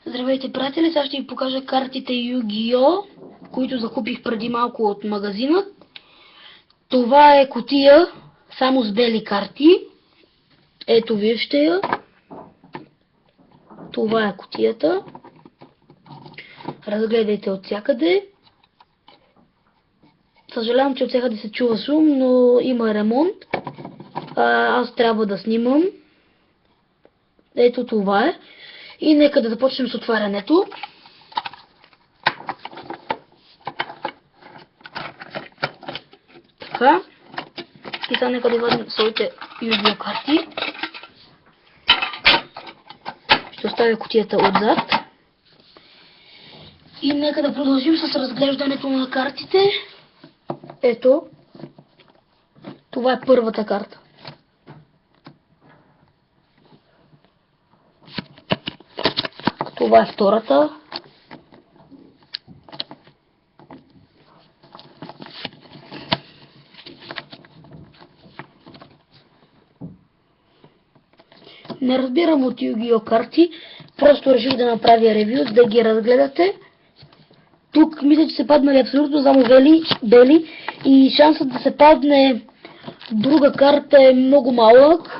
Здравейте, приятели! Сега ще ви покажа картите Yu-Gi-Oh, които закупих преди малко от магазина. Това е кутия само с бели карти. Ето, вижте я. Това е кутията. Разгледайте от всякъде. Съжалявам, че от всякъде се чува шум, но има ремонт. Аз трябва да снимам. Ето това е. И нека да започнем с отварянето. Така. И сега нека да вадим своите Yu-Gi-Oh карти. Ще оставя кутията отзад. И нека да продължим с разглеждането на картите. Ето. Това е първата карта. Това е втората. Не разбирам от Yu-Gi-Oh карти, просто реших да направя ревю, за да ги разгледате. Тук мисля, че се паднали абсолютно само бели и шансът да се падне друга карта е много малък.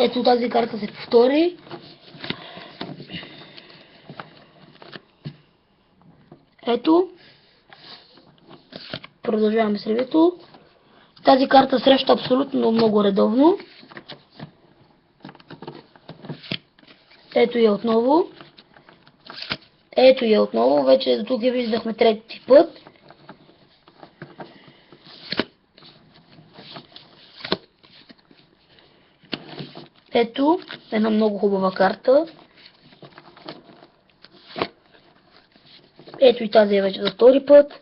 Ето тази карта се повтори. Ето. Продължаваме с ревюто. Тази карта среща абсолютно много редовно. Ето я отново. Ето я отново. Вече до тук я виждахме трети път. Ето една много хубава карта. Ето и тази е вече за втори път.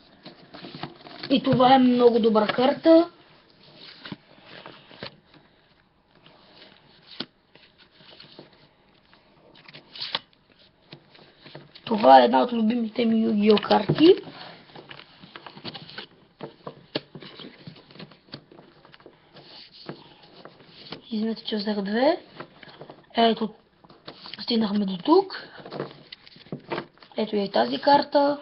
И това е много добра карта. Това е една от любимите ми Yu-Gi-Oh карти. Извинете, че взех две. Ето, стигнахме до тук. Ето и тази карта.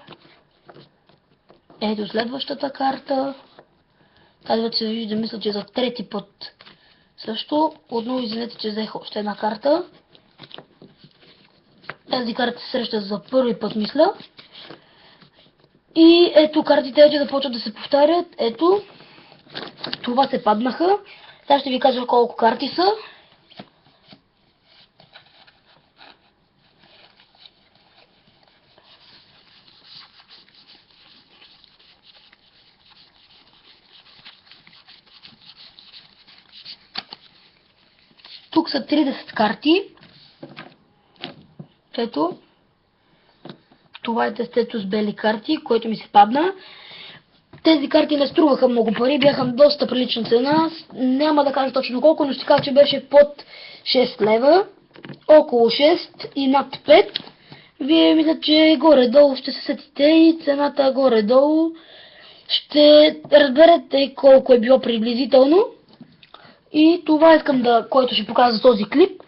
Ето следващата карта. Тази вече се вижда, мисля, че за трети път. Също, отново извинете, че взех още една карта. Тази карта се среща за първи път, мисля. И ето картите вече започват да се повтарят. Ето. Това се паднаха. Сега ще ви кажа колко карти са. Тук са 30 карти. Ето. Това е тестето с бели карти, което ми се падна. Тези карти не струваха много пари, бяха доста прилична цена. Няма да кажа точно колко, но ще кажа, че беше под 6 лева. Около 6 и над 5. Вие мисля, че горе-долу ще се сетите и цената горе-долу ще разберете колко е било приблизително. И това искам да, който ще покажа за този клип.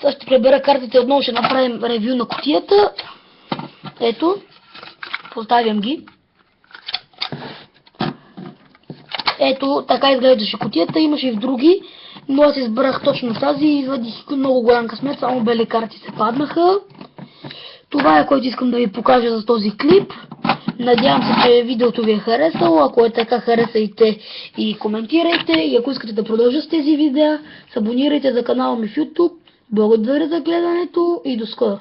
Сега ще пребера картите, отново ще направим ревю на кутията. Ето, поставям ги. Ето, така изглеждаше кутията, имаше и в други, но аз избрах точно тази и извадих много голям късмет, само бели карти се паднаха. Това е, което искам да ви покажа за този клип. Надявам се, че видеото ви е харесало. Ако е така, харесайте и коментирайте. И ако искате да продължа с тези видеа, се абонирайте за канала ми в YouTube. Благодаря за гледането и до скоро!